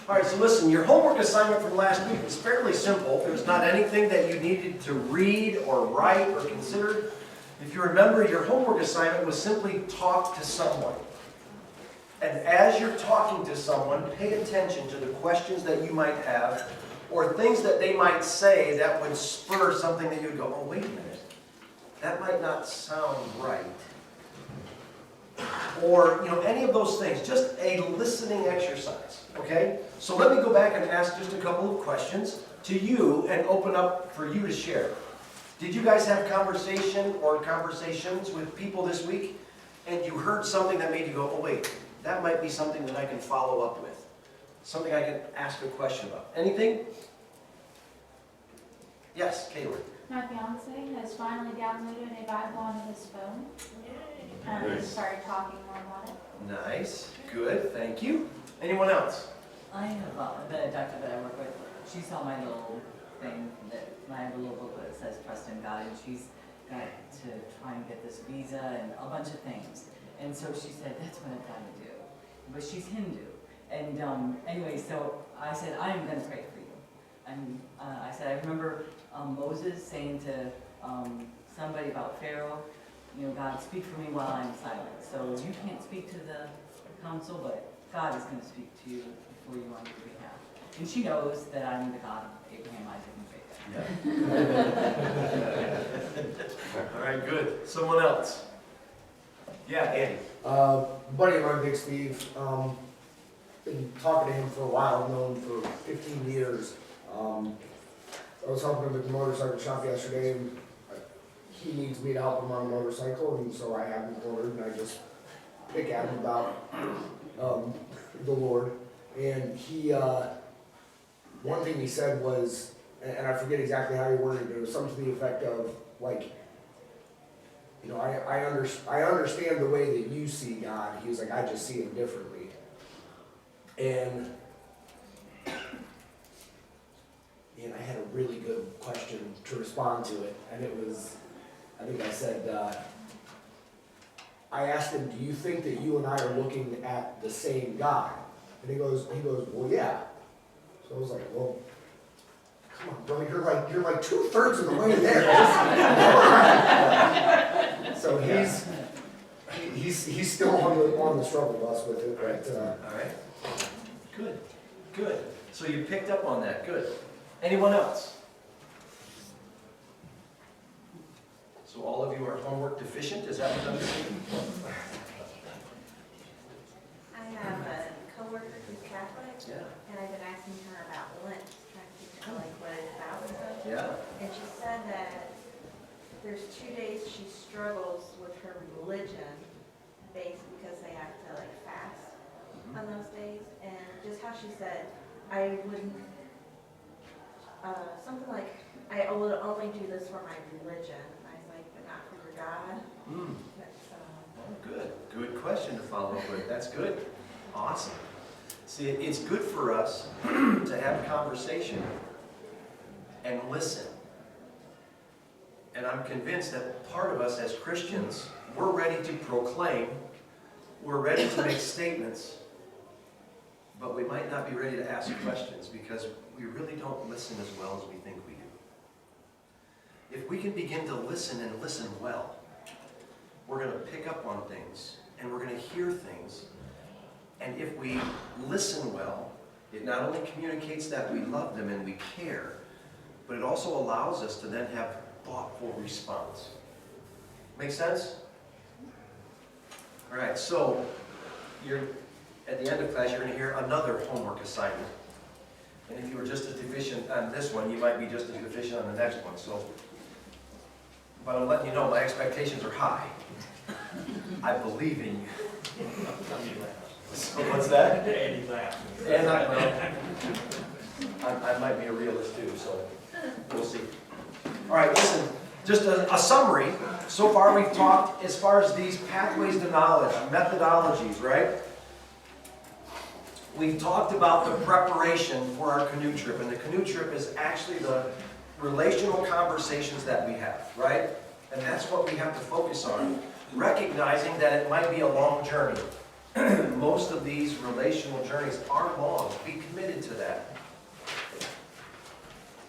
All right, so listen, your homework assignment from last week was fairly simple. There's not anything that you needed to read or write or consider. If you remember, your homework assignment was simply talk to someone. And as you're talking to someone, pay attention to the questions that you might have or things that they might say that would spur something that you'd go, oh, wait a minute, that might not sound right. Or, any of those things, just a listening exercise, okay? So let me go back and ask just a couple of questions to you and open up for you to share. Did you guys have conversation or conversations with people this week and you heard something that made you go, oh wait, that might be something that I can follow up with? Something I can ask a question about. Anything? Yes, Caitlin. My fiance has finally downloaded a Bible onto his phone. And he started talking more about it. Nice. Good. Thank you. Anyone else? I have the doctor that I work with. She saw my little thing I have a little booklet that says Trust in God, and she's got to try and get this visa and a bunch of things. And so she said, that's what I've got to do. But she's Hindu. And anyway, so I said, I am going to pray for you. And I said, I remember Moses saying to somebody about Pharaoh, God, speak for me while I'm silent. So you can't speak to the council, but God is going to speak to you for you on your behalf. And she knows that I'm the God of Abraham, Isaac, and Jacob. Yeah. All right, good. Someone else? Yeah, Andy. Buddy of mine, Big Steve, been talking to him for a while, known him for 15 years. I was helping him at the motorcycle shop yesterday, and he needs me to help him on a motorcycle, and so I have him ordered, and I just pick at him about the Lord. And he, one thing he said was, and I forget exactly how he worded it, but it was something to the effect of, like, I understand the way that you see God. He was like, I just see him differently. And I had a really good question to respond to it, and it was, I think I said, I asked him, do you think that you and I are looking at the same God? And he goes, well, yeah. So I was like, well, come on, bro, you're like 2/3 of the way there. So he's still on the struggle bus with it. But, all right. Good. So you picked up on that. Good. Anyone else? So all of you are homework deficient? Is that what I'm saying? I have a coworker who's Catholic, Yeah. and I've been asking her about Lent, trying to figure out like what it's about and stuff. Yeah. And she said that there's 2 days she struggles with her religion, basically because they have to like fast on those days. And just how she said, I wouldn't, something like, I would only do this for my religion. And I was like, but not for your God. Mm. But, Oh, good. Good question to follow up with. That's good. Awesome. See, it's good for us to have a conversation and listen. And I'm convinced that part of us as Christians, we're ready to proclaim, we're ready to make statements, but we might not be ready to ask questions because we really don't listen as well as we think we do. If we can begin to listen and listen well, we're going to pick up on things and we're going to hear things. And if we listen well, it not only communicates that we love them and we care, but it also allows us to then have thoughtful response. Make sense? All right, so at the end of class, you're going to hear another homework assignment. And if you were just as deficient on this one, you might be just as deficient on the next one. So, but I'm letting you know my expectations are high. I believe in you. So what's that? Andy laughed. And I might be a realist too, so we'll see. All right, listen, just a summary. So far we've talked as far as these pathways to knowledge, methodologies, right? We've talked about the preparation for our canoe trip, and the canoe trip is actually the relational conversations that we have, right? And that's what we have to focus on, recognizing that it might be a long journey. most of these relational journeys are long. Be committed to that.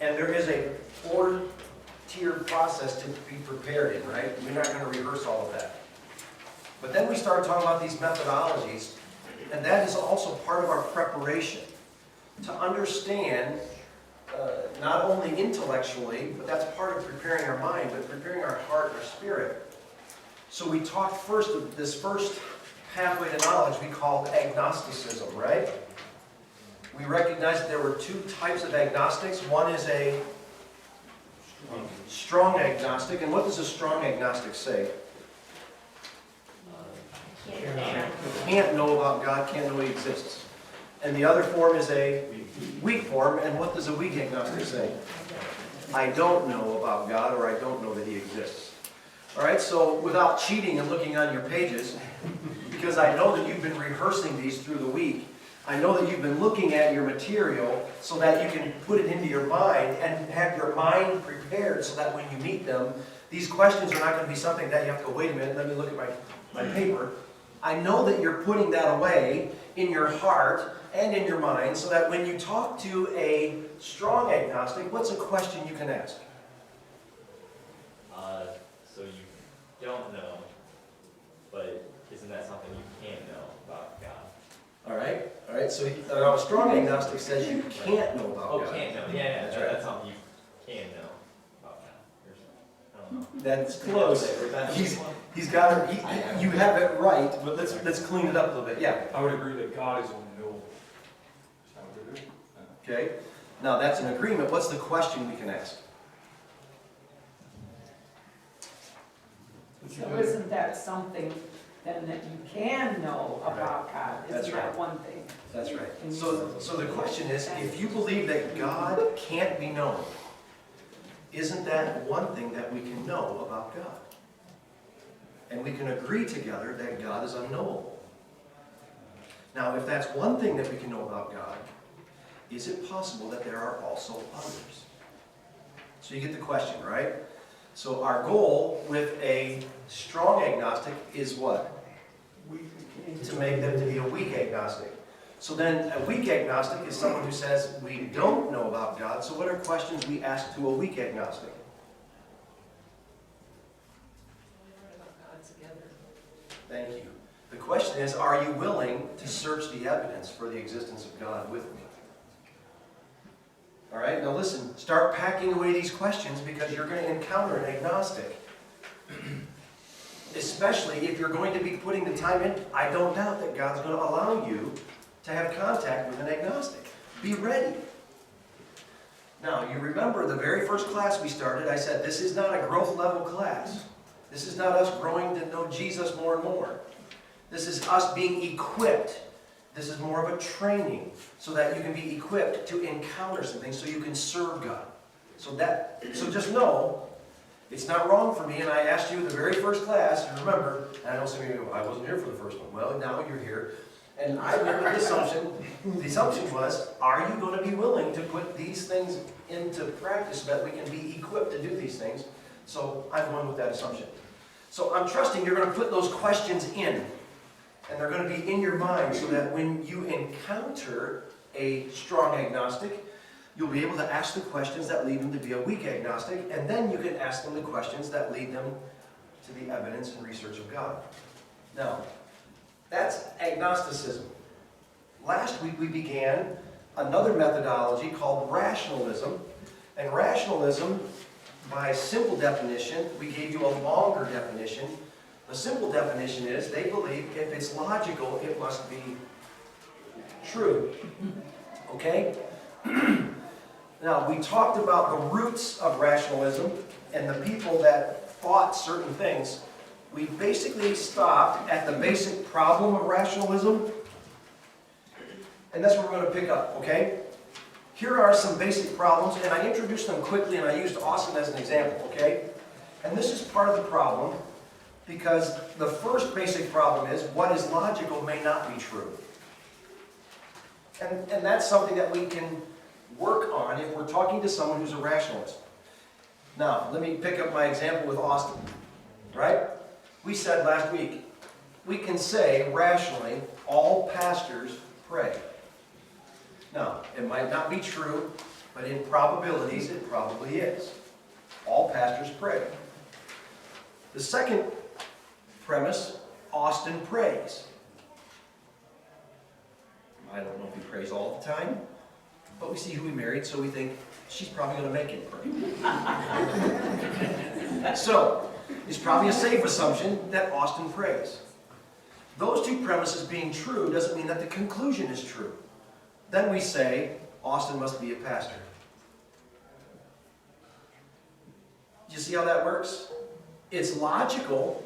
And there is a 4-tier process to be prepared in, right? We're not going to rehearse all of that. But then we start talking about these methodologies, and that is also part of our preparation to understand, not only intellectually, but that's part of preparing our mind, but preparing our heart and our spirit. So we talked first of this first pathway to knowledge we called agnosticism, right? We recognized that there were 2 types of agnostics. One is a strong agnostic. And what does a strong agnostic say? Can't know about God, can't know He exists. And the other form is a weak form. And what does a weak agnostic say? I don't know about God, or I don't know that He exists. All right, so without cheating and looking on your pages, because I know that you've been rehearsing these through the week, I know that you've been looking at your material so that you can put it into your mind and have your mind prepared so that when you meet them, these questions are not going to be something that you have to go, wait a minute, let me look at my paper. I know that you're putting that away in your heart and in your mind so that when you talk to a strong agnostic, what's a question you can ask? So you don't know, but isn't that something you can know about God? All right. So a strong agnostic says you can't know about God. Oh, can't know. Yeah, That's right. That's something you can know about God. I don't know. That's close. He's got it. You have it right, but let's clean it up a little bit. Yeah. I would agree that God is unknowable. Is that what it is? Okay. Now that's an agreement. What's the question we can ask? So isn't that something then that you can know about God? That's Isn't right. that one thing? That's right. So the question is, if you believe that God can't be known, isn't that one thing that we can know about God? And we can agree together that God is unknowable. Now, if that's one thing that we can know about God, is it possible that there are also others? So you get the question, right? So our goal with a strong agnostic is what? To make them to be a weak agnostic. So then a weak agnostic is someone who says, we don't know about God. So what are questions we ask to a weak agnostic? Thank you. The question is, are you willing to search the evidence for the existence of God with me? All right, now listen, start packing away these questions because you're going to encounter an agnostic. Especially if you're going to be putting the time in. I don't doubt that God's going to allow you to have contact with an agnostic. Be ready. Now, you remember the very first class we started, I said this is not a growth level class. This is not us growing to know Jesus more and more. This is us being equipped. This is more of a training so that you can be equipped to encounter some things so you can serve God. So just know, it's not wrong for me, and I asked you in the very first class, you remember, and I know some of you go, I wasn't here for the first one. Well, now you're here. And I went with the assumption was, are you going to be willing to put these things into practice so that we can be equipped to do these things? So I'm going with that assumption. So I'm trusting you're going to put those questions in. And they're going to be in your mind so that when you encounter a strong agnostic, you'll be able to ask the questions that lead them to be a weak agnostic, and then you can ask them the questions that lead them to the evidence and research of God. Now, that's agnosticism. Last week we began another methodology called rationalism, and rationalism, by simple definition, we gave you a longer definition. The simple definition is they believe if it's logical, it must be true. Okay? Now, we talked about the roots of rationalism and the people that thought certain things. We basically stopped at the basic problem of rationalism, and that's what we're going to pick up, okay? Here are some basic problems, and I introduced them quickly, and I used Austin as an example, okay? And this is part of the problem, because the first basic problem is what is logical may not be true. And that's something that we can work on if we're talking to someone who's a rationalist. Now, let me pick up my example with Austin, right? We said last week, we can say rationally, all pastors pray. Now, it might not be true, but in probabilities, it probably is. All pastors pray. The second premise, Austin prays. I don't know if he prays all the time, but we see who he married, so we think she's probably going to make him pray. So, it's probably a safe assumption that Austin prays. Those two premises being true doesn't mean that the conclusion is true. Then we say, Austin must be a pastor. Do you see how that works? It's logical,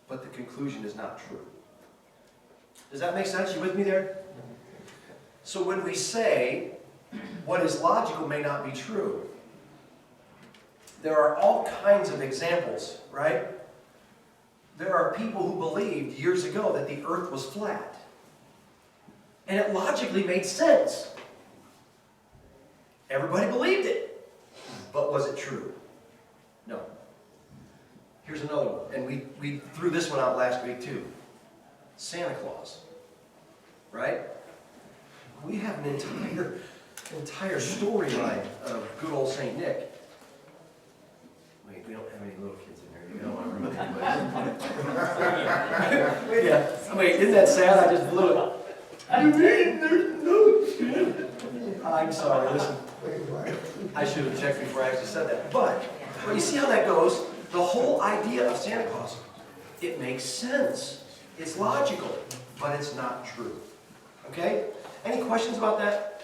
but the conclusion is not true. Does that make sense? You with me there? So when we say what is logical may not be true, there are all kinds of examples, right? There are people who believed years ago that the earth was flat. And it logically made sense. Everybody believed it. But was it true? No. Here's another one. And we threw this one out last week too. Santa Claus. Right? We have an entire storyline of good old St. Nick. Wait, we don't have any little kids in here. You don't want to remove anybody. Wait, isn't that sad? I just blew it. You mean there's no Santa? I'm sorry, listen. I should have checked before I actually said that. But you see how that goes? The whole idea of Santa Claus, it makes sense. It's logical, but it's not true. Okay? Any questions about that?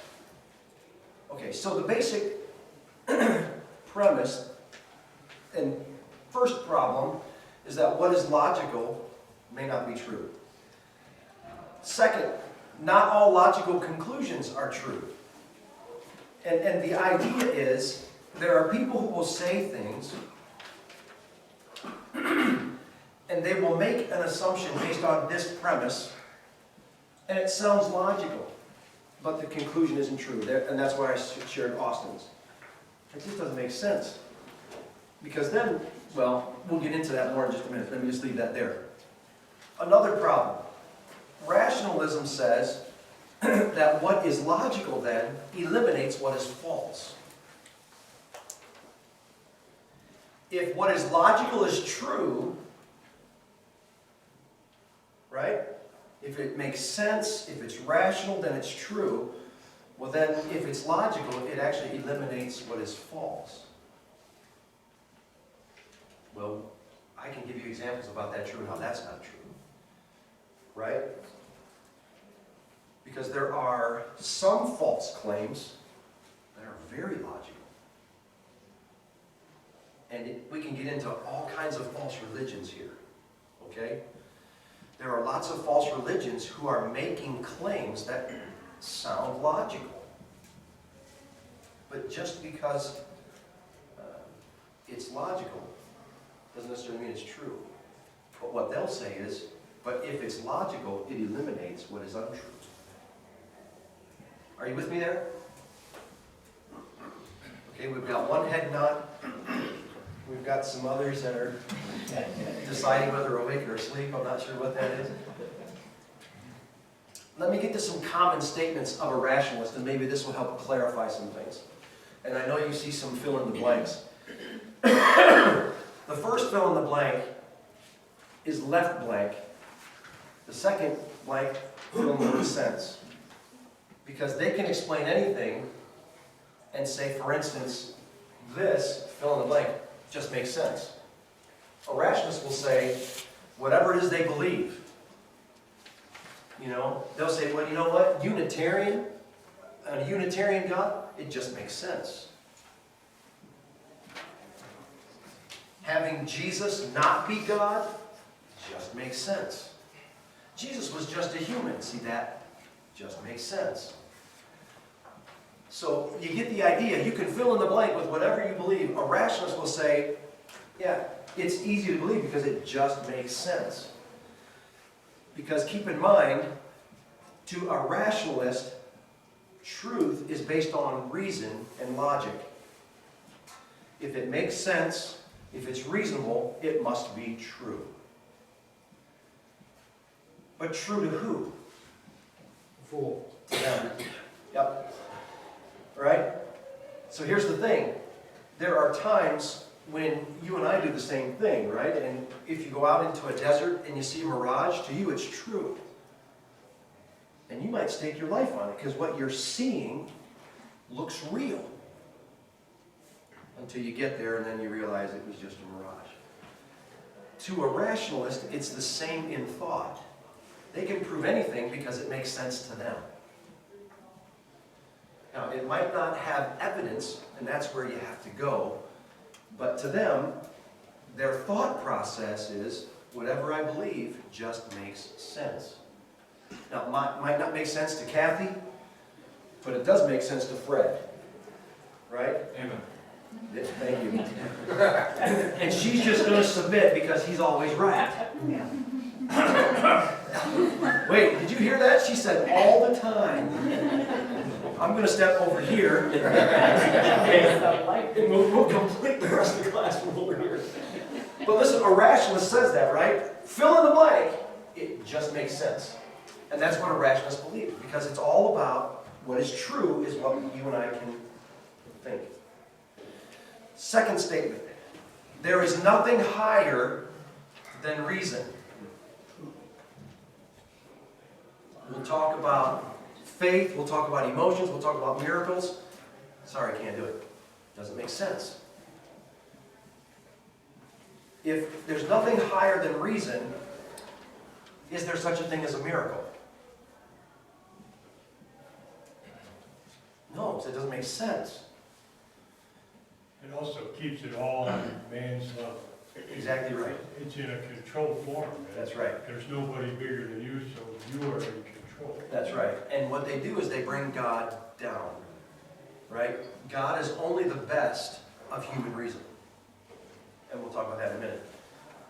Okay, so the basic premise and first problem is that what is logical may not be true. Second, not all logical conclusions are true. And the idea is there are people who will say things and they will make an assumption based on this premise and it sounds logical, but the conclusion isn't true. And that's why I shared Austin's. It just doesn't make sense. Because then, well, we'll get into that more in just a minute. Let me just leave that there. Another problem. Rationalism says that what is logical then eliminates what is false. If what is logical is true, right? If it makes sense, if it's rational, then it's true. Well then, if it's logical, it actually eliminates what is false. Well, I can give you examples about that true and how that's not true. Right? Because there are some false claims that are very logical. And we can get into all kinds of false religions here. Okay? There are lots of false religions who are making claims that sound logical. But just because it's logical doesn't necessarily mean it's true. But what they'll say is, but if it's logical, it eliminates what is untrue. Are you with me there? Okay, we've got one head nod. We've got some others that are deciding whether they're awake or asleep. I'm not sure what that is. Let me get to some common statements of a rationalist, and maybe this will help clarify some things. And I know you see some fill in the blanks. The first fill in the blank is left blank. The second blank, fill in the word sense. Because they can explain anything and say, for instance, this, fill in the blank, just makes sense. A rationalist will say, whatever it is they believe. You know, they'll say, well, you know what? Unitarian, a Unitarian God, it just makes sense. Having Jesus not be God just makes sense. Jesus was just a human. See, that just makes sense. So you get the idea. You can fill in the blank with whatever you believe. A rationalist will say, yeah, it's easy to believe because it just makes sense. Because keep in mind, to a rationalist, truth is based on reason and logic. If it makes sense, if it's reasonable, it must be true. But true to who? Fool. To them. Yep. Right? So here's the thing. There are times when you and I do the same thing, right? And if you go out into a desert and you see a mirage, to you it's true. And you might stake your life on it because what you're seeing looks real. Until you get there and then you realize it was just a mirage. To a rationalist, it's the same in thought. They can prove anything because it makes sense to them. Now, it might not have evidence, and that's where you have to go, but to them, their thought process is, whatever I believe just makes sense. Now, it might not make sense to Kathy, but it does make sense to Fred. Right? Amen. Yeah, thank you. And she's just going to submit because he's always right. Wait, did you hear that? She said all the time. I'm going to step over here. And we'll complete the rest of the class from over here. But listen, a rationalist says that, right? Fill in the blank. It just makes sense. And that's what a rationalist believes, because it's all about what is true is what you and I can think. Second statement. There is nothing higher than reason. We'll talk about faith, we'll talk about emotions, we'll talk about miracles. Sorry, I can't do it. Doesn't make sense. If there's nothing higher than reason, is there such a thing as a miracle? No, so it doesn't make sense. It also keeps it all on man's level. Exactly right. It's in a controlled form. That's right. There's nobody bigger than you, so you are in control. That's right. And what they do is they bring God down. Right? God is only the best of human reason. And we'll talk about that in a minute.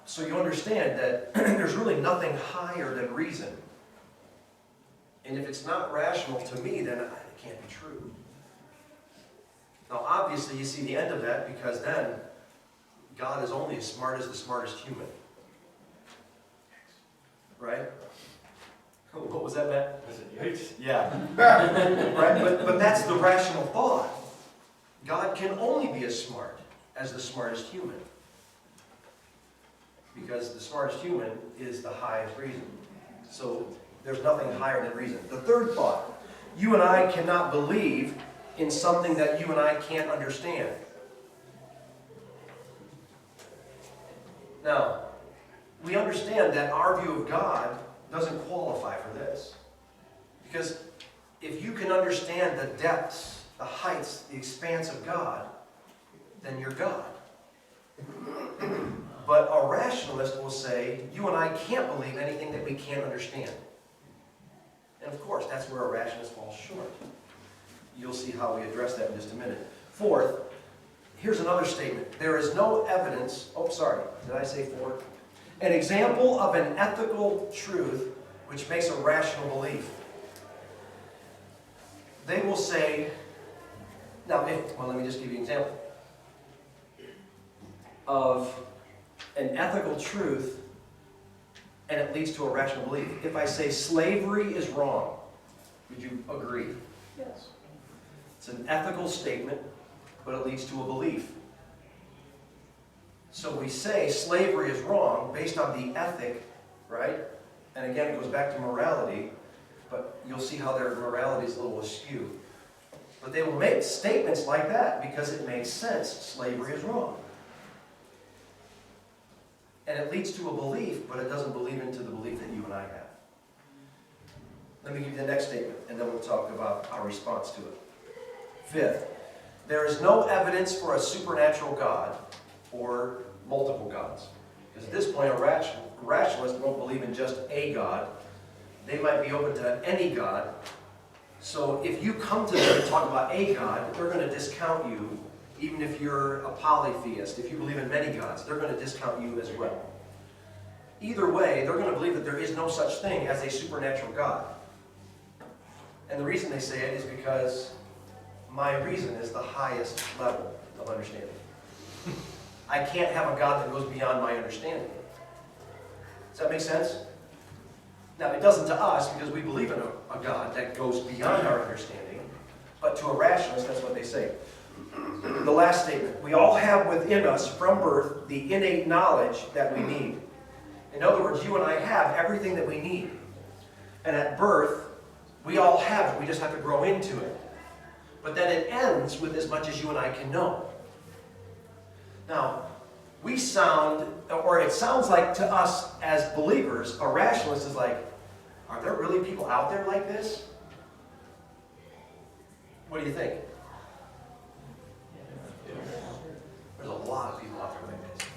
So you understand that there's really nothing higher than reason. And if it's not rational to me, then it can't be true. Now obviously you see the end of that, because then God is only as smart as the smartest human. Right? What was that, Matt? Is it yikes? Yeah. Right? But that's the rational thought. God can only be as smart as the smartest human. Because the smartest human is the highest reason. So there's nothing higher than reason. The third thought. You and I cannot believe in something that you and I can't understand. Now, we understand that our view of God doesn't qualify for this. Because if you can understand the depths, the heights, the expanse of God, then you're God. But a rationalist will say, you and I can't believe anything that we can't understand. And of course, that's where a rationalist falls short. You'll see how we address that in just a minute. Fourth, here's another statement. There is no evidence, did I say fourth? An example of an ethical truth which makes a rational belief. They will say, let me just give you an example of an ethical truth and it leads to a rational belief. If I say slavery is wrong, would you agree? Yes. It's an ethical statement, but it leads to a belief. So we say slavery is wrong based on the ethic, right? And again, it goes back to morality, but you'll see how their morality is a little askew. But they will make statements like that because it makes sense. Slavery is wrong. And it leads to a belief, but it doesn't believe into the belief that you and I have. Let me give you the next statement, and then we'll talk about our response to it. Fifth, there is no evidence for a supernatural God or multiple gods. Because at this point, a rationalist won't believe in just a God. They might be open to any God. So if you come to them and talk about a God, they're going to discount you, even if you're a polytheist. If you believe in many gods, they're going to discount you as well. Either way, they're going to believe that there is no such thing as a supernatural God. And the reason they say it is because my reason is the highest level of understanding. I can't have a God that goes beyond my understanding. Does that make sense? Now, it doesn't to us because we believe in a God that goes beyond our understanding, but to a rationalist, that's what they say. The last statement, we all have within us from birth the innate knowledge that we need. In other words, you and I have everything that we need. And at birth, we all have it. We just have to grow into it. But then it ends with as much as you and I can know. Now, we sound, or it sounds like to us as believers, a rationalist is like, are there really people out there like this? What do you think? There's a lot of people out there like this,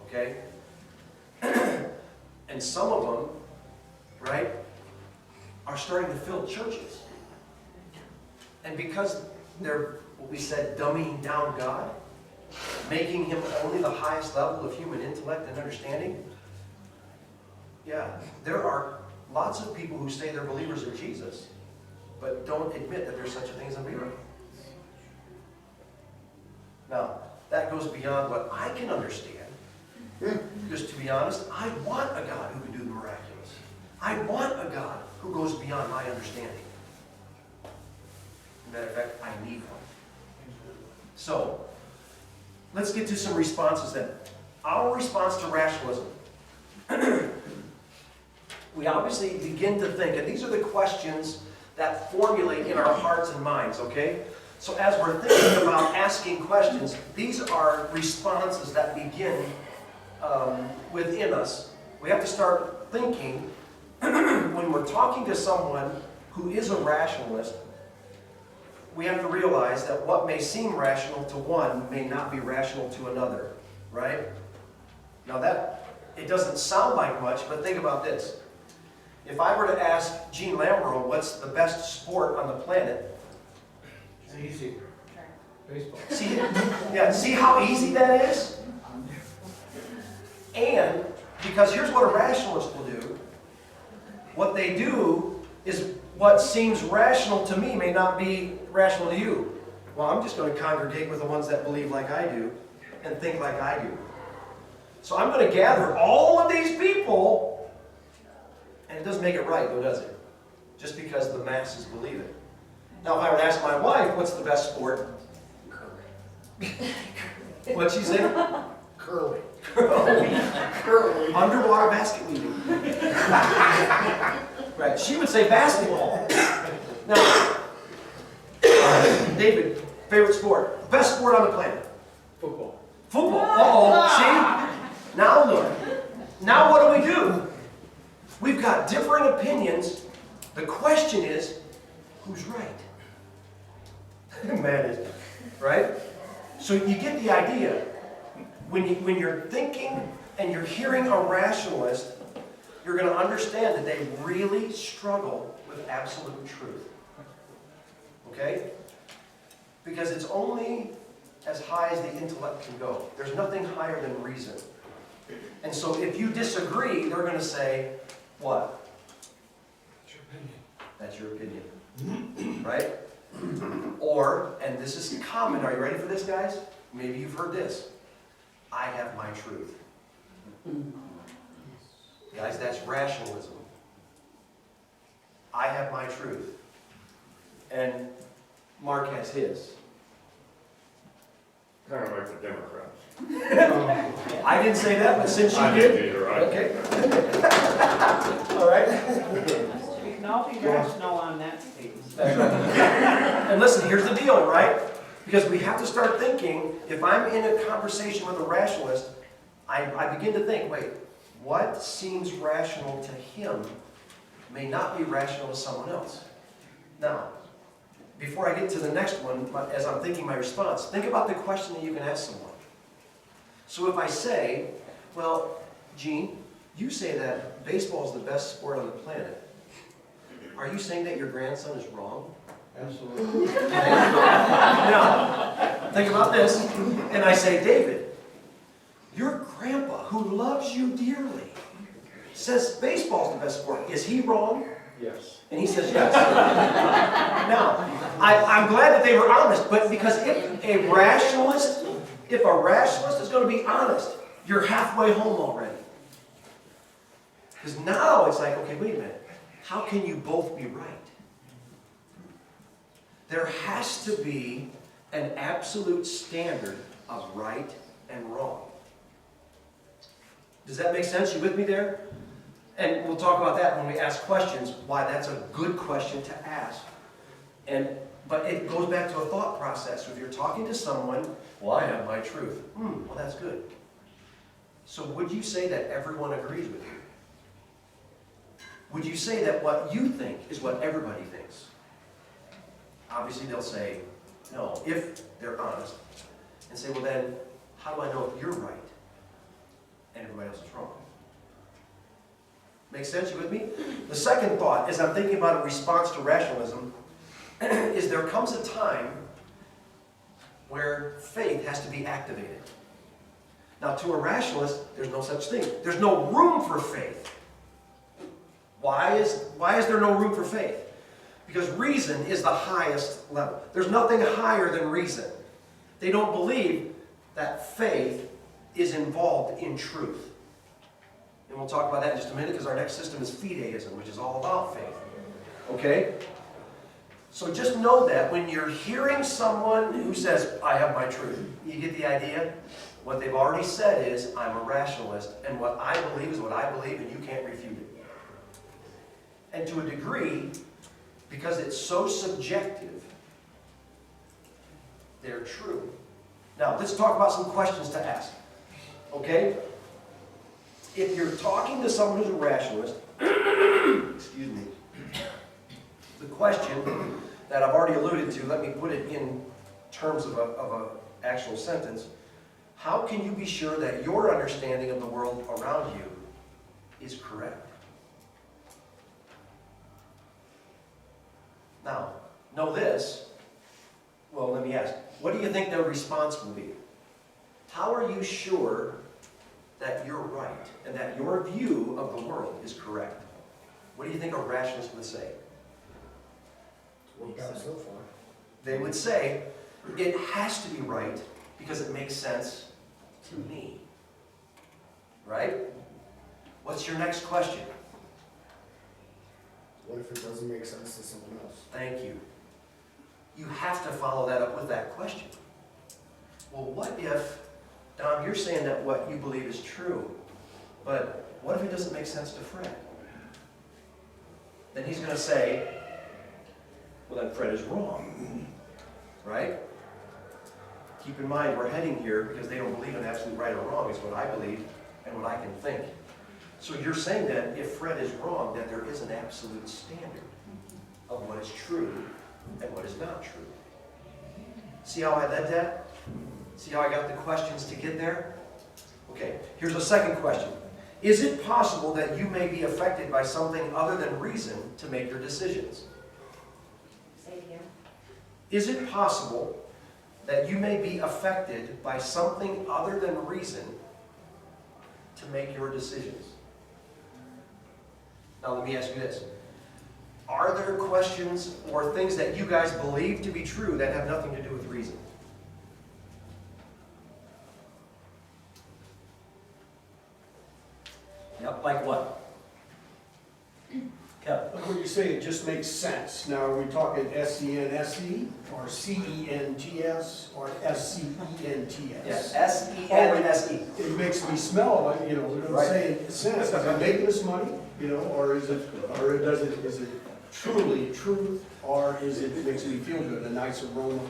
okay? And some of them, right, are starting to fill churches. And because they're, what we said, dumbing down God, making him only the highest level of human intellect and understanding, yeah, there are lots of people who say they're believers of Jesus, but don't admit that there's such a thing as a miracle. Now, that goes beyond what I can understand. Because to be honest, I want a God who can do the miraculous. I want a God who goes beyond my understanding. As a matter of fact, I need one. So, let's get to some responses then. Our response to rationalism. We obviously begin to think, and these are the questions that formulate in our hearts and minds, okay? So as we're thinking about asking questions, these are responses that begin within us. We have to start thinking when we're talking to someone who is a rationalist, we have to realize that what may seem rational to one may not be rational to another, right? Now that, it doesn't sound like much, but think about this. If I were to ask Gene Lamro what's the best sport on the planet, It's easy. Baseball. see how easy that is? And because here's what a rationalist will do. What they do is what seems rational to me may not be rational to you. Well, I'm just going to congregate with the ones that believe like I do and think like I do. So I'm going to gather all of these people, and it doesn't make it right, though, does it? Just because the masses believe it. Now, if I were to ask my wife, what's the best sport? What'd she say? Curling. Curling. Underwater basket weaving. Right. She would say basketball. Now, David, favorite sport? Best sport on the planet? Football. Football. Uh-oh. See? Now look. Now what do? We've got differing opinions. The question is, who's right? Man is right? So you get the idea. When you're thinking and you're hearing a rationalist, you're going to understand that they really struggle with absolute truth. Okay? Because it's only as high as the intellect can go. There's nothing higher than reason. And so if you disagree, they're going to say, what? That's your opinion. That's your opinion. Right? Or, and this is common, are you ready for this, guys? Maybe you've heard this. I have my truth. Guys, that's rationalism. I have my truth. And Mark has his. Kind of like the Democrats. I didn't say that, but since you I did. didn't either, Okay. All right. We can all be rational on that statement. And listen, here's the deal, right? Because we have to start thinking, if I'm in a conversation with a rationalist, I begin to think, wait, what seems rational to him may not be rational to someone else. Now, before I get to the next one, as I'm thinking my response, think about the question that you can ask someone. So if I say, well, Gene, you say that baseball is the best sport on the planet. Are you saying that your grandson is wrong? Absolutely. Now, think about this. And I say, David, your grandpa, who loves you dearly, says baseball's the best sport. Is he wrong? Yes. And he says yes. Now, I'm glad that they were honest, but because if a rationalist is going to be honest, you're halfway home already. Because now it's like, okay, wait a minute. how can you both be right? There has to be an absolute standard of right and wrong. Does that make sense? You with me there? And we'll talk about that when we ask questions, why that's a good question to ask. But it goes back to a thought process. So if you're talking to someone, well, I have my truth. Well, that's good. So would you say that everyone agrees with you? Would you say that what you think is what everybody thinks? Obviously, they'll say no, if they're honest. And say, well then, how do I know if you're right and everybody else is wrong? Make sense? You with me? The second thought, as I'm thinking about a response to rationalism, is there comes a time where faith has to be activated. Now, to a rationalist, there's no such thing. There's no room for faith. Why is there no room for faith? Because reason is the highest level. There's nothing higher than reason. They don't believe that faith is involved in truth. And we'll talk about that in just a minute, because our next system is fideism, which is all about faith. Okay? So just know that when you're hearing someone who says, I have my truth, you get the idea? What they've already said is, I'm a rationalist, and what I believe is what I believe, and you can't refute it. And to a degree, because it's so subjective, they're true. Now, let's talk about some questions to ask. Okay? If you're talking to someone who's a rationalist, excuse me, the question that I've already alluded to, let me put it in terms of an actual sentence. How can you be sure that your understanding of the world around you is correct? Now, know this. Well, let me ask, what do you think their response will be? How are you sure that you're right and that your view of the world is correct? What do you think a rationalist would say? Worked out so far. They would say, it has to be right because it makes sense to me. Right? What's your next question? What if it doesn't make sense to someone else? Thank you. You have to follow that up with that question. Well, what if, Dom, you're saying that what you believe is true, but what if it doesn't make sense to Fred? Then he's going to say, well, then Fred is wrong. Right? Keep in mind, we're heading here because they don't believe in absolute right or wrong. It's what I believe and what I can think. So you're saying that if Fred is wrong, that there is an absolute standard of what is true and what is not true. See how I led that? See how I got the questions to get there? Okay, here's a second question. Is it possible that you may be affected by something other than reason to make your decisions? Say it again. Is it possible that you may be affected by something other than reason to make your decisions? Now let me ask you this. Are there questions or things that you guys believe to be true that have nothing to do with reason? Yep, like what? Kevin? Like when you say it just makes sense, now are we talking S-E-N-S-E, or C-E-N-T-S, or S-C-E-N-T-S? Yes, S-E-N-S-E. It makes me smell like, you know, what I'm Right. saying, sense, is it making us money, you know, or is it truly truth, or is it makes me feel good, a nice aroma?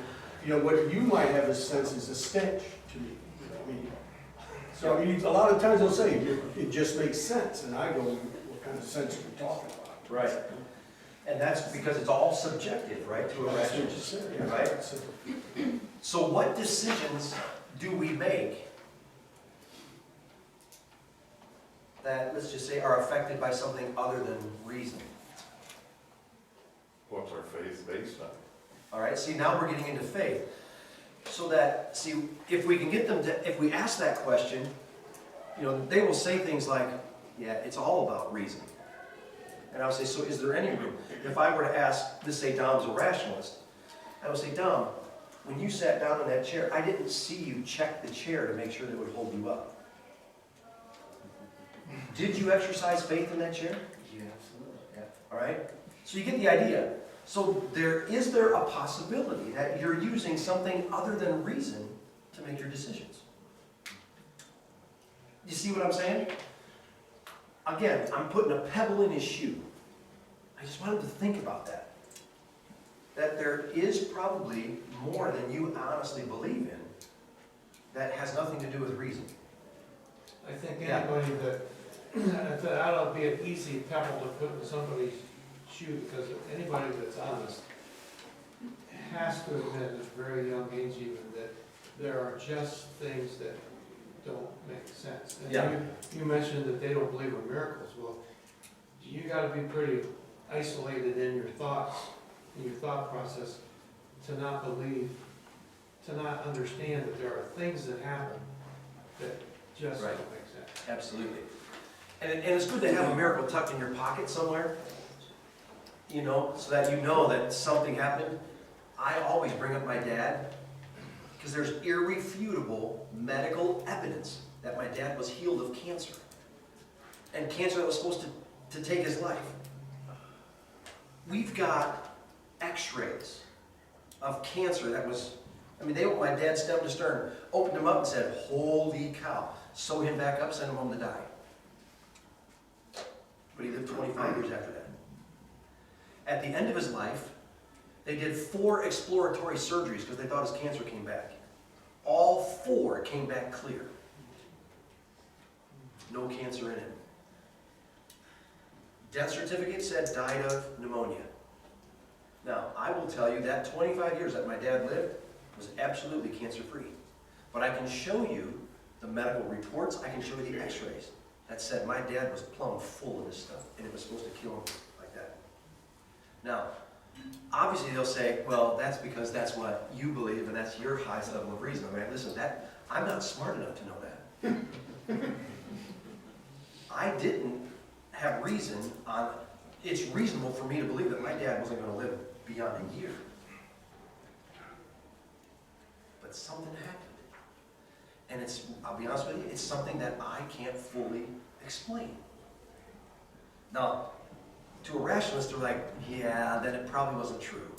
You know, what you might have a sense is a stench to me, you know, I mean, so I mean, a lot of times they'll say, it just makes sense, and I go, what kind of sense are we talking about? Right. And that's because it's all subjective, right, to a That's what you rationalist. said, yeah. Right? So- So what decisions do we make that, let's just say, are affected by something other than reason? What's our faith based on? All right, see, now we're getting into faith. So that, see, if we can get them to, if we ask that question, you know, they will say things like, yeah, it's all about reason. And I would say, so is there any room? If I were to ask, let's say Dom's a rationalist, I would say, Dom, when you sat down in that chair, I didn't see you check the chair to make sure that it would hold you up. Did you exercise faith in that chair? Yeah, absolutely. Yeah. All right? So you get the idea. So is there a possibility that you're using something other than reason to make your decisions? You see what I'm saying? Again, I'm putting a pebble in his shoe. I just want him to think about that. That there is probably more than you honestly believe in that has nothing to do with reason. I think Yeah. anybody that ought to be an easy pebble to put in somebody's shoe, because anybody that's honest has to admit at a very young age even that there are just things that don't make sense. And Yeah. you mentioned that they don't believe in miracles. Well, you gotta be pretty isolated in your thoughts, in your thought process, to not believe, to not understand that there are things that happen that just Right. don't make sense. Absolutely. And it's good to have a miracle tucked in your pocket somewhere, you know, so that you know that something happened. I always bring up my dad, because there's irrefutable medical evidence that my dad was healed of cancer. And cancer that was supposed to take his life. We've got x-rays of cancer that was, I mean, they opened my dad stem to stern, opened him up and said, holy cow, sew him back up, send him home to die. But he lived 25 years after that. At the end of his life, they did 4 exploratory surgeries because they thought his cancer came back. All 4 came back clear. No cancer in him. Death certificate said died of pneumonia. Now, I will tell you that 25 years that my dad lived was absolutely cancer-free. But I can show you the medical reports, I can show you the x-rays that said my dad was plumb full of this stuff, and it was supposed to kill him like that. Now, obviously they'll say, well, that's because that's what you believe, and that's your highest level of reason. I mean, listen, I'm not smart enough to know that. I didn't have reason on, it's reasonable for me to believe that my dad wasn't going to live beyond a year. But something happened. And it's, I'll be honest with you, it's something that I can't fully explain. Now, to a rationalist, they're like, yeah, then it probably wasn't true.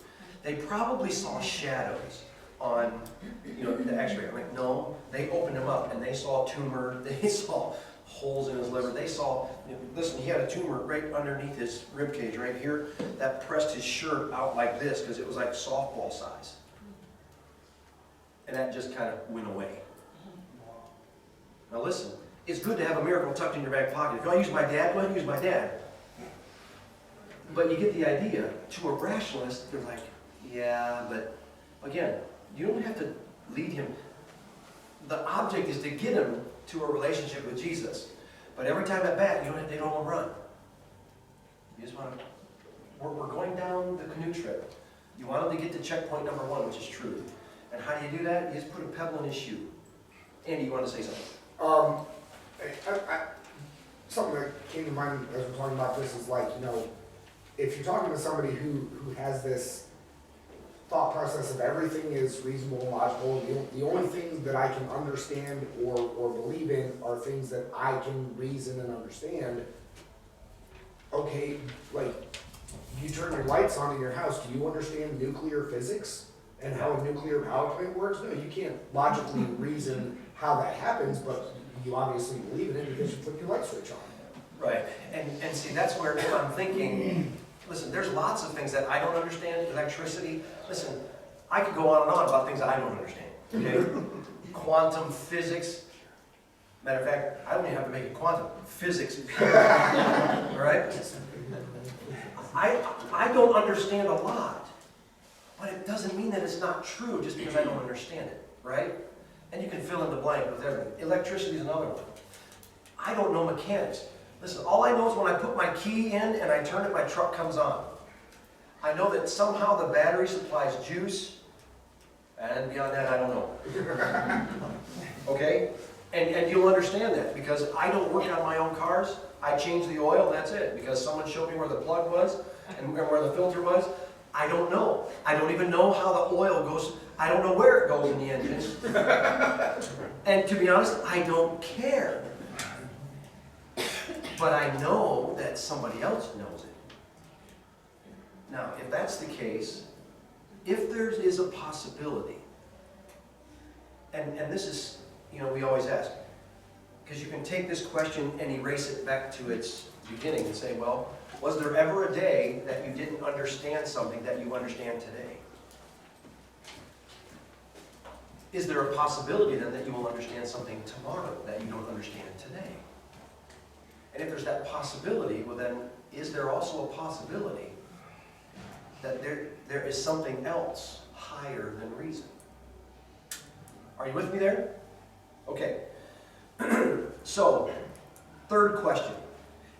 They probably saw shadows on, the x-ray. I'm like, no, they opened him up and they saw a tumor, they saw holes in his liver, they saw, listen, he had a tumor right underneath his rib cage right here that pressed his shirt out like this because it was like softball size. And that just kind of went away. Now listen, it's good to have a miracle tucked in your back pocket. If you want to use my dad, go ahead and use my dad. But you get the idea. To a rationalist, they're like, yeah, but again, you don't have to lead him. The object is to get him to a relationship with Jesus. But every time at bat, they don't want to run. You just want to, we're going down the canoe trip. You want him to get to checkpoint number 1, which is truth. And how do you do that? You just put a pebble in his shoe. Andy, you want to say something? Something that came to mind as we're talking about this is like, if you're talking to somebody who has this thought process of everything is reasonable and logical, the only things that I can understand or believe in are things that I can reason and understand. Okay, like, you turn your lights on in your house, do you understand nuclear physics and how a nuclear power plant works? No, you can't logically reason how that happens, but you obviously believe in it because you flip your light switch on. Right, and see, that's where if I'm thinking, listen, there's lots of things that I don't understand, electricity. Listen, I could go on and on about things that I don't understand, okay? Quantum physics. Matter of fact, I don't even have to make it quantum. Physics. All right? I don't understand a lot, but it doesn't mean that it's not true just because I don't understand it, right? And you can fill in the blank with everything. Electricity is another one. I don't know mechanics. Listen, all I know is when I put my key in and I turn it, my truck comes on. I know that somehow the battery supplies juice, and beyond that, I don't know. Okay? And you'll understand that, because I don't work on my own cars. I change the oil, that's it. Because someone showed me where the plug was and where the filter was. I don't know. I don't even know how the oil goes. I don't know where it goes in the engine. And to be honest, I don't care. But I know that somebody else knows it. Now, if that's the case, if there is a possibility, and this is, we always ask, because you can take this question and erase it back to its beginning and say, well, was there ever a day that you didn't understand something that you understand today? Is there a possibility then that you will understand something tomorrow that you don't understand today? And if there's that possibility, well then, is there also a possibility that there is something else higher than reason? Are you with me there? Okay. So, third question.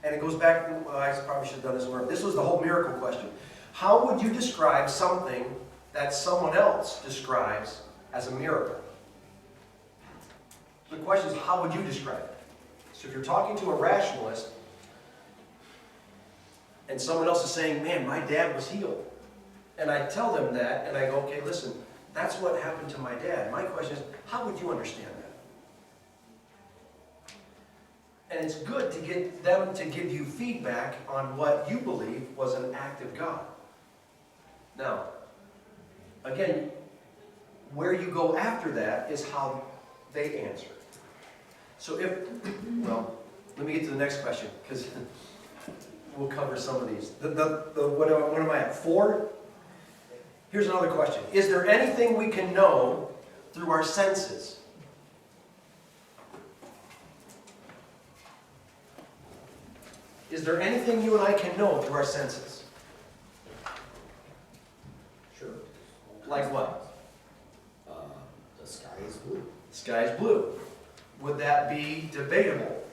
And it goes back, well, I probably should have done this in This was the whole miracle question. How would you describe something that someone else describes as a miracle? The question is, how would you describe it? So if you're talking to a rationalist, and someone else is saying, man, my dad was healed. And I tell them that, and I go, okay, listen, that's what happened to my dad. My question is, how would you understand that? And it's good to get them to give you feedback on what you believe was an act of God. Now, again, where you go after that is how they answer. So well, let me get to the next question, because we'll cover some of these. What am I at? 4? Here's another question. Is there anything we can know through our senses? Is there anything you and I can know through our senses? Sure. Like what? The sky is blue. The sky is blue. Would that be debatable?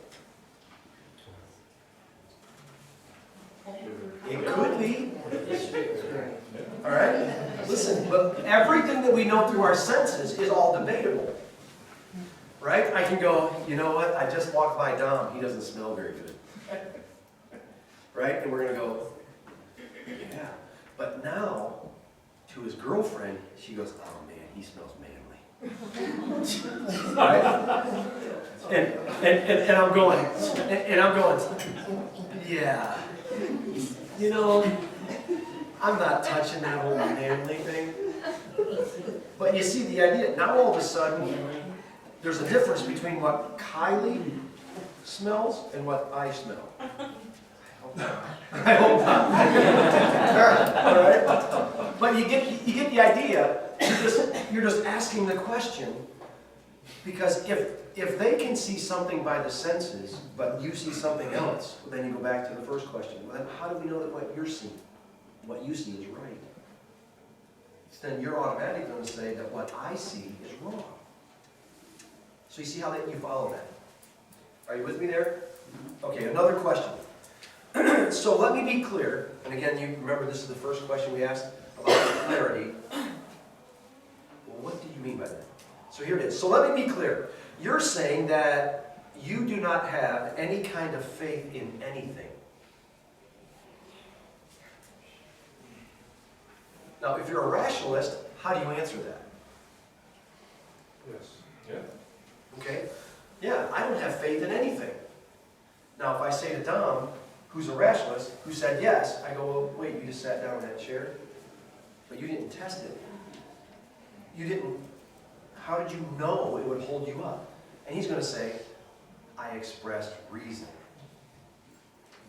It could be. All right? Listen, but everything that we know through our senses is all debatable. Right? I can go, you know what? I just walked by Dom. He doesn't smell very good. Right? And we're going to go, yeah. But now, to his girlfriend, she goes, oh man, he smells manly. Right? And I'm going, yeah. I'm not touching that whole manly thing. But you see the idea. Now all of a sudden, there's a difference between what Kylie smells and what I smell. I hope not. All right? But you get the idea. You're just asking the question, because if they can see something by the senses, but you see something else, well, then you go back to the first question. Well, then how do we know that what you see is right? So then you're automatically going to say that what I see is wrong. So you see how you follow that? Are you with me there? Okay, another question. So let me be clear, and again, you remember this is the first question we asked about clarity. Well, what do you mean by that? So here it is. So let me be clear. You're saying that you do not have any kind of faith in anything. Now, if you're a rationalist, how do you answer that? Yes. Yeah. Okay? Yeah, I don't have faith in anything. Now, if I say to Dom, who's a rationalist, who said yes, I go, well, wait, you just sat down in that chair, but you didn't test it. You didn't, how did you know it would hold you up? And he's going to say, I expressed reason.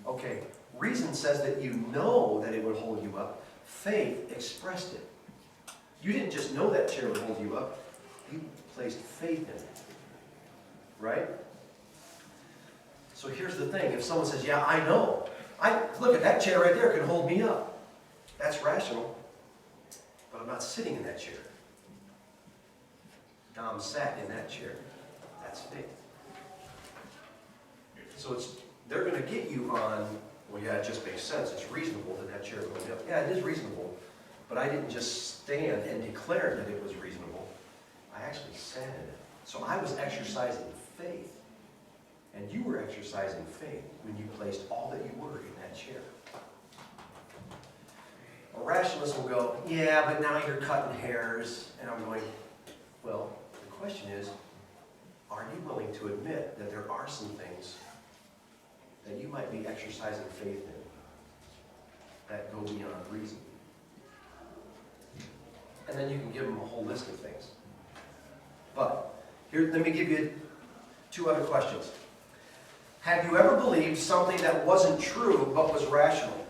Okay, reason says that you know that it would hold you up. Faith expressed it. You didn't just know that chair would hold you up, you placed faith in it. Right? So here's the thing, if someone says, yeah, I know. Look at that chair right there can hold me up. That's rational. But I'm not sitting in that chair. Dom sat in that chair. That's faith. So they're going to get you on, well, yeah, it just makes sense. It's reasonable that that chair would hold me up. Yeah, it is reasonable. But I didn't just stand and declare that it was reasonable. I actually sat in it. So I was exercising faith. And you were exercising faith when you placed all that you were in that chair. A rationalist will go, yeah, but now you're cutting hairs. And I'm going, well, the question is, are you willing to admit that there are some things that you might be exercising faith in that go beyond reason. And then you can give them a whole list of things. But here, let me give you 2 other questions. Have you ever believed something that wasn't true but was rational?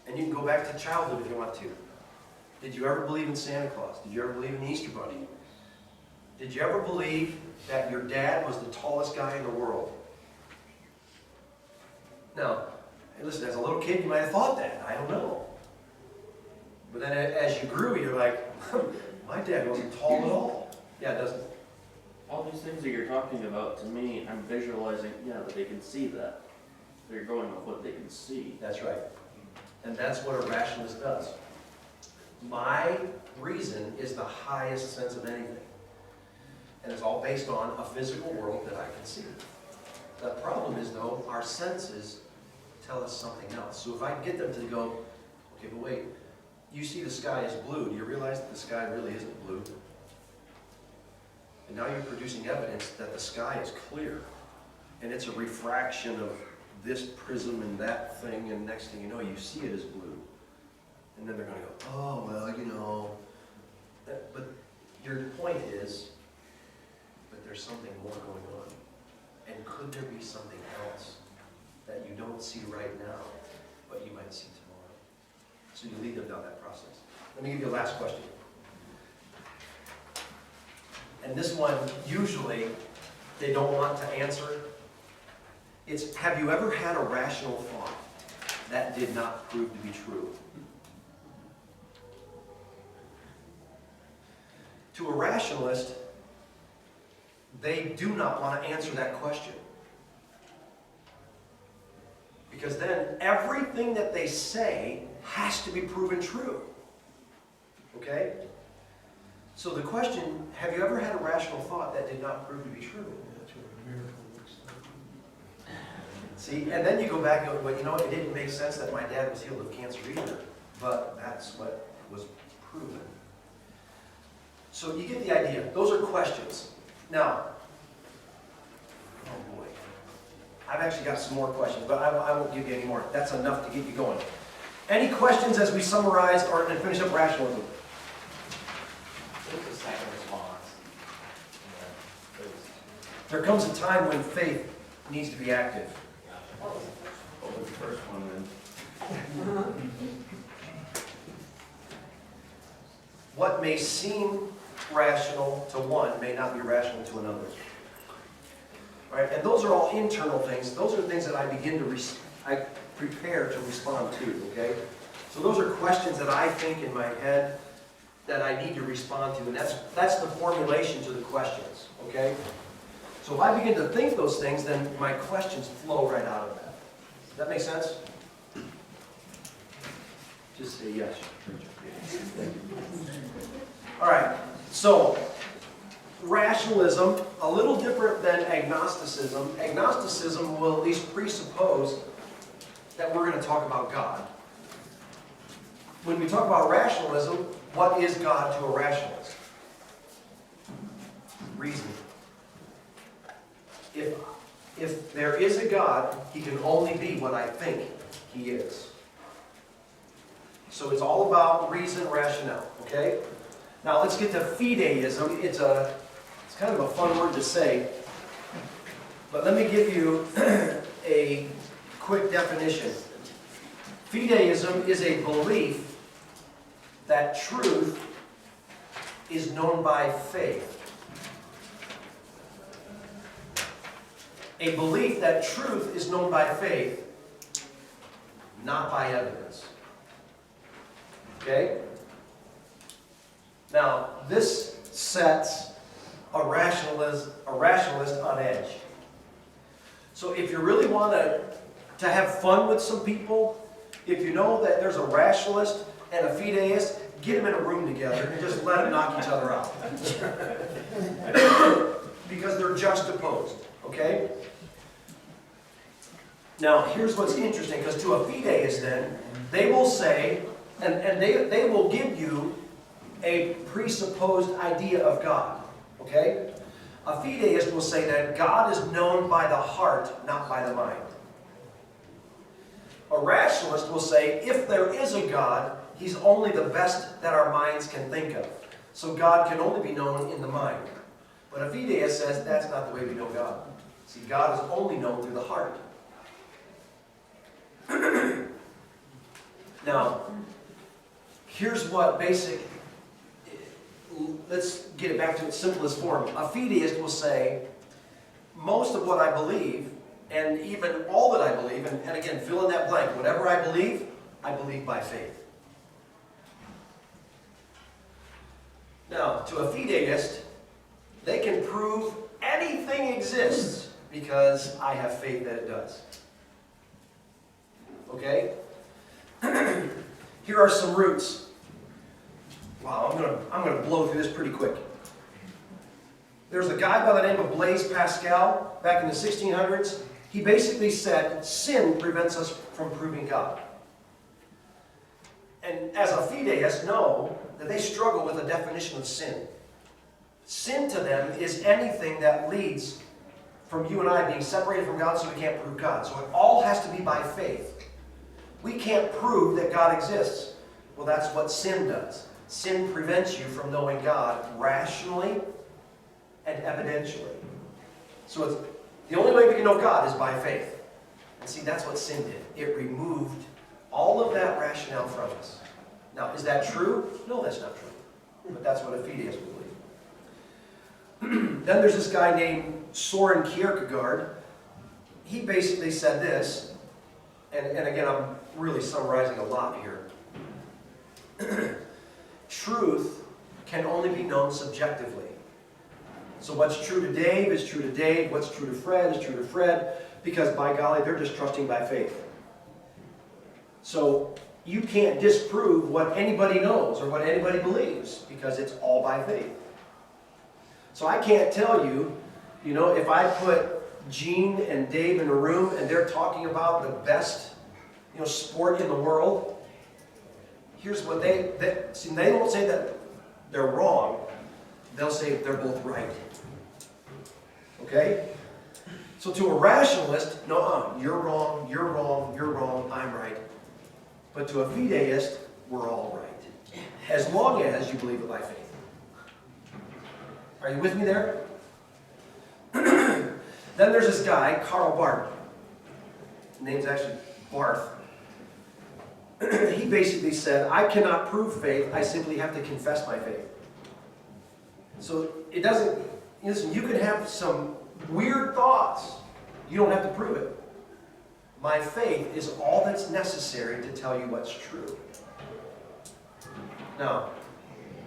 And you can go back to childhood if you want to. Did you ever believe in Santa Claus? Did you ever believe in the Easter Bunny? Did you ever believe that your dad was the tallest guy in the world? Now, listen, as a little kid you might have thought that. I don't know. But then as you grew, you're like, my dad wasn't tall at all. Yeah, it doesn't. All these things that you're talking about, to me, I'm visualizing, yeah, that they can see that. They're going with what they can see. That's right. And that's what a rationalist does. My reason is the highest sense of anything. And it's all based on a physical world that I can see. The problem is, though, our senses tell us something else. So if I can get them to go, okay, but wait, you see the sky is blue. Do you realize that the sky really isn't blue? And now you're producing evidence that the sky is clear. And it's a refraction of this prism and that thing, and next thing you know, you see it as blue. And then they're going to go, oh, well, you know. But your point is, but there's something more going on. And could there be something else that you don't see right now, but you might see tomorrow? So you lead them down that process. Let me give you a last question. And this one, usually, they don't want to answer. It's, have you ever had a rational thought that did not prove to be true? To a rationalist, they do not want to answer that question. Because then everything that they say has to be proven true. Okay? So the question, have you ever had a rational thought that did not prove to be true? That's what a miracle looks like. See, and then you go back and go, well, you know, it didn't make sense that my dad was healed of cancer either, but that's what was proven. So you get the idea. Those are questions. Now, oh boy, I've actually got some more questions, but I won't give you any more. That's enough to get you going. Any questions as we summarize or and finish up rationalism? What's the second response? There comes a time when faith needs to be active. What was the first one then? What may seem rational to one may not be rational to another. All right, and those are all internal things. Those are the things that I begin to I prepare to respond to, okay? So those are questions that I think in my head that I need to respond to, and that's the formulation to the questions, okay? So if I begin to think those things, then my questions flow right out of that. Does that make sense? Just say yes. All right, so rationalism, a little different than agnosticism. Agnosticism will at least presuppose that we're going to talk about God. When we talk about rationalism, what is God to a rationalist? Reason. If there is a God, he can only be what I think he is. So it's all about reason, rationale, okay? Now let's get to fideism. It's kind of a fun word to say, but let me give you a quick definition. Fideism is a belief that truth is known by faith. A belief that truth is known by faith, not by evidence. Okay? Now, this sets a rationalist on edge. So if you really want to have fun with some people, if you know that there's a rationalist and a fideist, get them in a room together and just let them knock each other out. Because they're juxtaposed, okay? Now, here's what's interesting, because to a fideist then, they will say, and they will give you a presupposed idea of God, okay? A fideist will say that God is known by the heart, not by the mind. A rationalist will say, if there is a God, he's only the best that our minds can think of. So God can only be known in the mind. But a fideist says that's not the way we know God. See, God is only known through the heart. Now, here's what let's get it back to its simplest form. A fideist will say, most of what I believe, and even all that I believe, and again, fill in that blank, whatever I believe by faith. Now, to a fideist, they can prove anything exists because I have faith that it does. Okay? Here are some roots. Wow, I'm gonna blow through this pretty quick. There's a guy by the name of Blaise Pascal back in the 1600s. He basically said sin prevents us from proving God. And as a fideist, know that they struggle with a definition of sin. Sin to them is anything that leads from you and I being separated from God so we can't prove God. So it all has to be by faith. We can't prove that God exists. Well, that's what sin does. Sin prevents you from knowing God rationally and evidentially. So it's, the only way we can know God is by faith. And see, that's what sin did. It removed all of that rationale from us. Now, is that true? No, that's not true. But that's what a fideist would believe. Then there's this guy named Soren Kierkegaard. He basically said this, and again, I'm really summarizing a lot here. Truth can only be known subjectively. So what's true to Dave is true to Dave. What's true to Fred is true to Fred. Because by golly, they're just trusting by faith. So you can't disprove what anybody knows or what anybody believes because it's all by faith. So I can't tell you, if I put Gene and Dave in a room and they're talking about the best, sport in the world, here's what they won't say that they're wrong. They'll say they're both right. Okay? So to a rationalist, no, you're wrong, you're wrong, you're wrong, I'm right. But to a fideist, we're all right. As long as you believe it by faith. Are you with me there? Then there's this guy, Karl Barth. His name's actually Barth. He basically said, I cannot prove faith, I simply have to confess my faith. So it doesn't, listen, you can have some weird thoughts. You don't have to prove it. My faith is all that's necessary to tell you what's true. Now,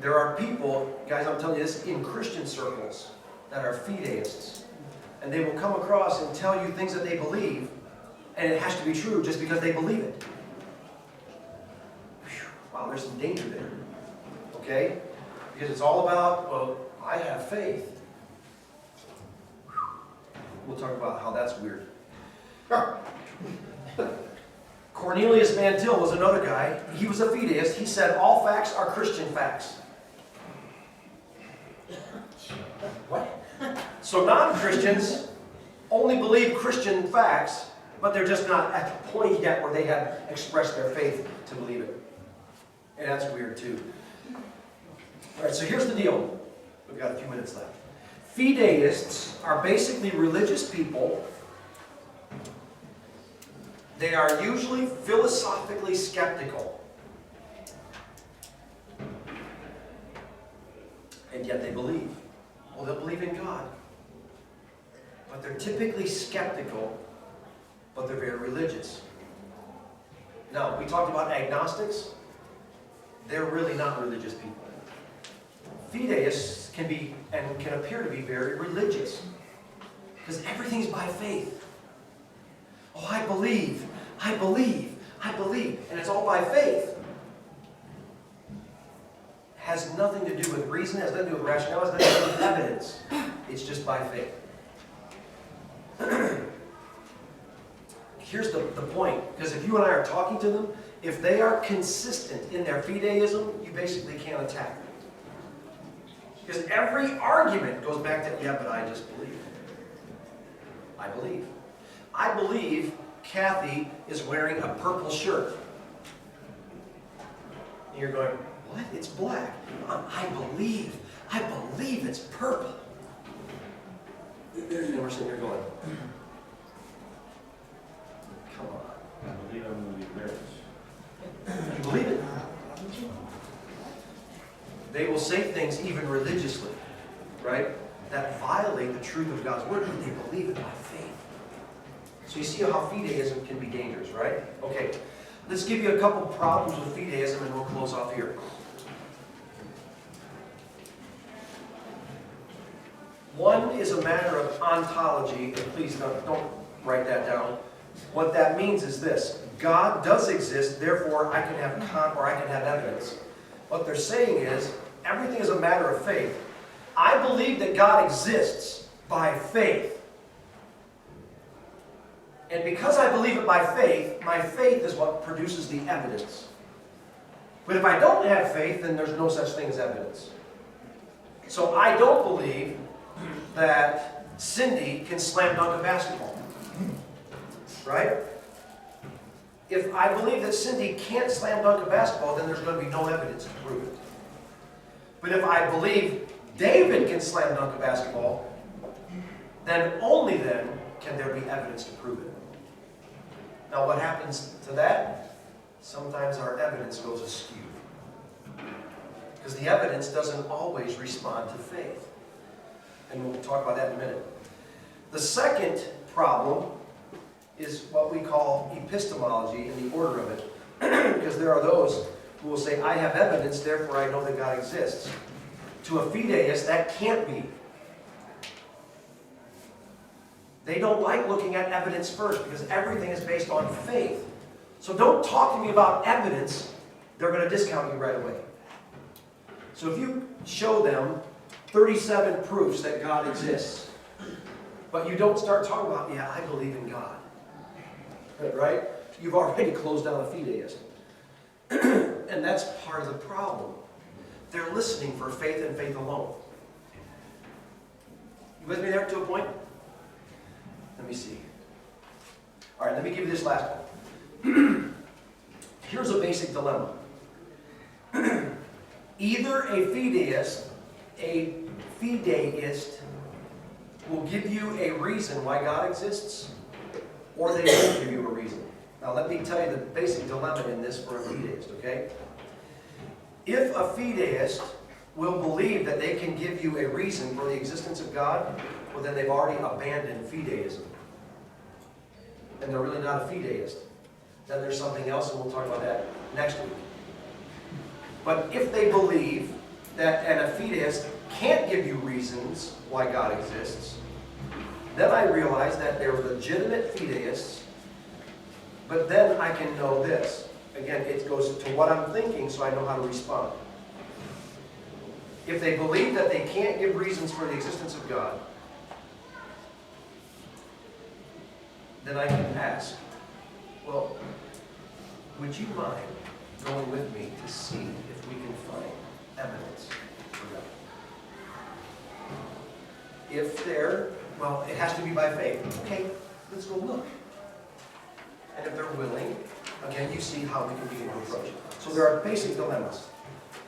there are people, guys, I'm telling you this, in Christian circles that are fideists. And they will come across and tell you things that they believe, and it has to be true just because they believe it. Whew, wow, there's some danger there. Okay? Because it's all about, well, I have faith. We'll talk about how that's weird. Cornelius Van Til was another guy. He was a fideist. He said all facts are Christian facts. What? So non-Christians only believe Christian facts, but they're just not at the point yet where they have expressed their faith to believe it. And that's weird too. All right, so here's the deal. We've got a few minutes left. Fideists are basically religious people. They are usually philosophically skeptical. And yet they believe. Well, they'll believe in God. But they're typically skeptical, but they're very religious. Now, we talked about agnostics. They're really not religious people. Fideists can be, and can appear to be, very religious. Because everything's by faith. Oh, I believe, I believe, I believe. And it's all by faith. Has nothing to do with reason, has nothing to do with rationale, has nothing to do with evidence. It's just by faith. Here's the point. Because if you and I are talking to them, if they are consistent in their fideism, you basically can't attack them. Because every argument goes back to, yeah, but I just believe. I believe. I believe Kathy is wearing a purple shirt. And you're going, what? It's black. I believe it's purple. And we're sitting here going, come on. I believe I'm gonna be rich. You believe it? They will say things even religiously, right, that violate the truth of God's word, but they believe it by faith. So you see how fideism can be dangerous, right? Okay, let's give you a couple problems with fideism and we'll close off here. One is a matter of ontology, and please don't write that down. What that means is this: God does exist, therefore I can have evidence. What they're saying is, everything is a matter of faith. I believe that God exists by faith. And because I believe it by faith, my faith is what produces the evidence. But if I don't have faith, then there's no such thing as evidence. So I don't believe that Cindy can slam dunk a basketball. Right? If I believe that Cindy can't slam dunk a basketball, then there's going to be no evidence to prove it. But if I believe David can slam dunk a basketball, then only then can there be evidence to prove it. Now what happens to that? Sometimes our evidence goes askew. Because the evidence doesn't always respond to faith. And we'll talk about that in a minute. The second problem is what we call epistemology in the order of it. Because there are those who will say, I have evidence, therefore I know that God exists. To a fideist, that can't be. They don't like looking at evidence first because everything is based on faith. So don't talk to me about evidence. They're going to discount you right away. So if you show them 37 proofs that God exists, but you don't start talking about, yeah, I believe in God. Right? You've already closed down a fideist. And that's part of the problem. They're listening for faith and faith alone. You with me there to a point? Let me see. All right, let me give you this last one. Here's a basic dilemma. Either a fideist will give you a reason why God exists, or they won't give you a reason. Now let me tell you the basic dilemma in this for a fideist, okay? If a fideist will believe that they can give you a reason for the existence of God, well then they've already abandoned fideism. And they're really not a fideist. Then there's something else, and we'll talk about that next week. But if they believe that a fideist can't give you reasons why God exists, then I realize that they're legitimate fideists, but then I can know this. Again, it goes to what I'm thinking so I know how to respond. If they believe that they can't give reasons for the existence of God, then I can ask, well, would you mind going with me to see if we can find evidence for God? If they're, well, it has to be by faith. Okay, let's go look. And if they're willing, again, you see how we can begin to approach it. So there are basic dilemmas.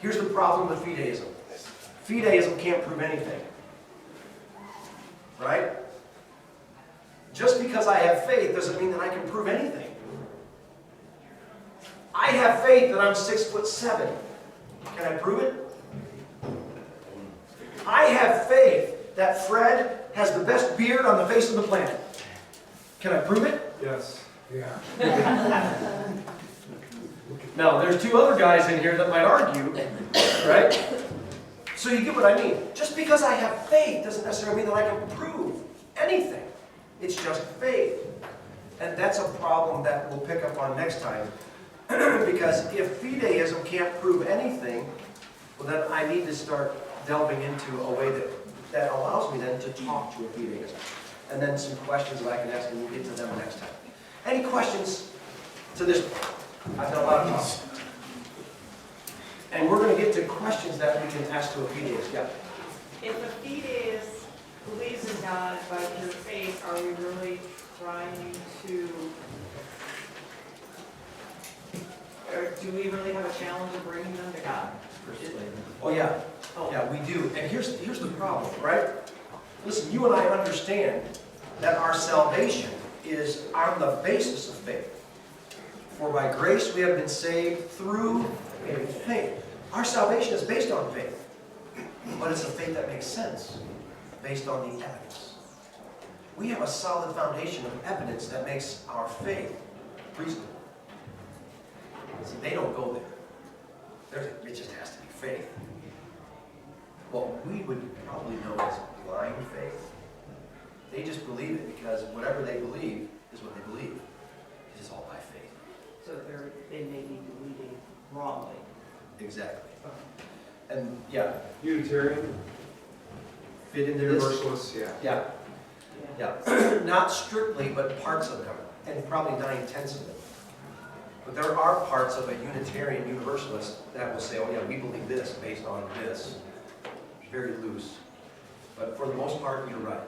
Here's the problem with fideism. Fideism can't prove anything. Right? Just because I have faith doesn't mean that I can prove anything. I have faith that I'm 6'7". Can I prove it? I have faith that Fred has the best beard on the face of the planet. Can I prove it? Yes. Yeah. Now, there's two other guys in here that might argue, right? So you get what I mean. Just because I have faith doesn't necessarily mean that I can prove anything. It's just faith. And that's a problem that we'll pick up on next time. Because if fideism can't prove anything, well then I need to start delving into a way that allows me then to talk to a fideist. And then some questions that I can ask, and we'll get to them next time. Any questions to this? I've done a lot of talk. And we're going to get to questions that we can ask to a fideist. Yeah. If a fideist believes in God by your faith, are we really trying to, or do we really have a challenge of bringing them to God? Oh, yeah. Oh. Yeah, we do. And here's the problem, right? Listen, you and I understand that our salvation is on the basis of faith. For by grace we have been saved through faith. Our salvation is based on faith. But it's a faith that makes sense, based on the evidence. We have a solid foundation of evidence that makes our faith reasonable. See, they don't go there. It just has to be faith. What we would probably know as blind faith. They just believe it because whatever they believe is what they believe. It is all by faith. So they may be believing wrongly. Exactly. And yeah, Unitarian, fit into this. Universalists, yeah. Yeah. Not strictly, but parts of them, and probably 9/10 of them. But there are parts of a Unitarian Universalist that will say, oh yeah, we believe this based on this. Very loose. But for the most part, you're right.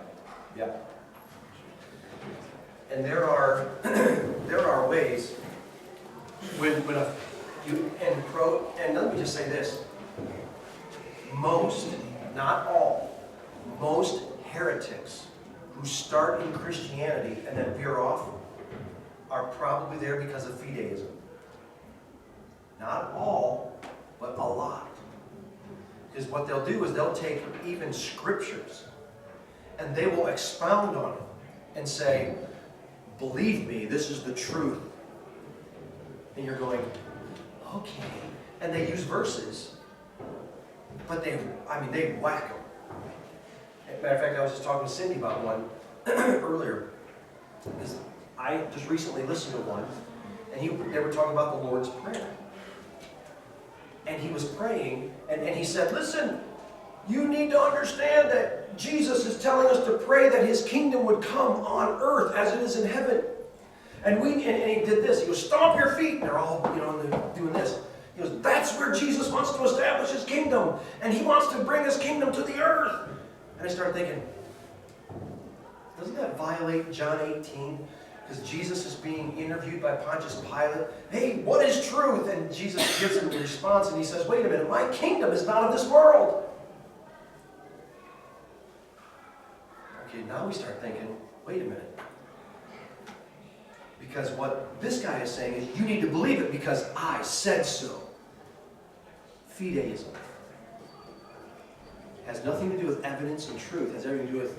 Yeah. And there are ways and let me just say this. Most, not all, most heretics who start in Christianity and then veer off are probably there because of fideism. Not all, but a lot. Because what they'll do is they'll take even scriptures and they will expound on it and say, believe me, this is the truth. And you're going, okay. And they use verses, but they whack them. As a matter of fact, I was just talking to Cindy about one earlier. Because I just recently listened to one, and they were talking about the Lord's Prayer. And he was praying, and he said, listen, you need to understand that Jesus is telling us to pray that his kingdom would come on earth as it is in heaven. And he did this. He goes, stomp your feet. And they're all, doing this. He goes, that's where Jesus wants to establish his kingdom. And he wants to bring his kingdom to the earth. And I started thinking, doesn't that violate John 18? Because Jesus is being interviewed by Pontius Pilate. Hey, what is truth? And Jesus gives him the response, and he says, wait a minute, my kingdom is not of this world. Okay, now we start thinking, wait a minute. Because what this guy is saying is, you need to believe it because I said so. Fideism has nothing to do with evidence and truth. It has everything to do with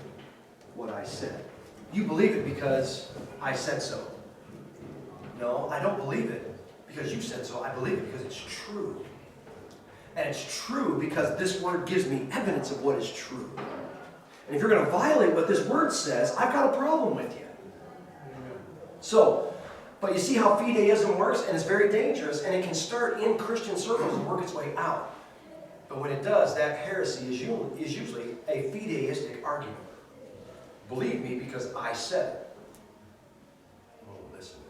what I said. You believe it because I said so. No, I don't believe it because you said so. I believe it because it's true. And it's true because this word gives me evidence of what is true. And if you're going to violate what this word says, I've got a problem with you. So, but you see how fideism works, and it's very dangerous, and it can start in Christian circles and work its way out. But when it does, that heresy is usually a fideistic argument. Believe me because I said it. Oh, listen.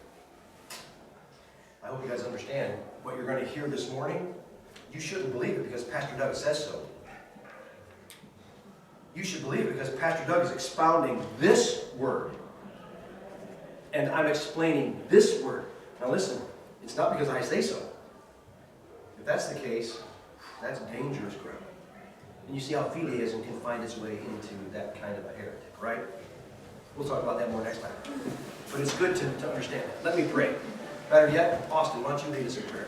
I hope you guys understand what you're going to hear this morning. You shouldn't believe it because Pastor Doug says so. You should believe it because Pastor Doug is expounding this word. And I'm explaining this word. Now listen, it's not because I say so. If that's the case, that's dangerous ground. And you see how fideism can find its way into that kind of a heretic, right? We'll talk about that more next time. But it's good to understand that. Let me pray. Better yet, Austin, why don't you lead us in prayer?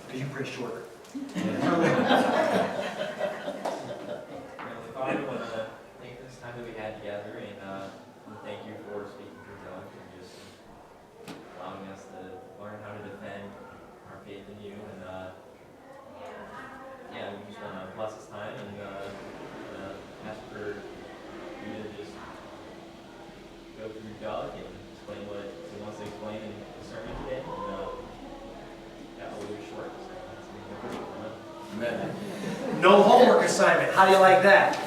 Because you pray shorter. Father, I want to thank this time that we had together, and thank you for speaking through Doug and just allowing us to learn how to defend our faith in you. And we just want to bless this time and ask for you to just go through Doug and explain what he wants to explain in the sermon today. And we'll be short. So that's Amen. No homework assignment. How do you like that?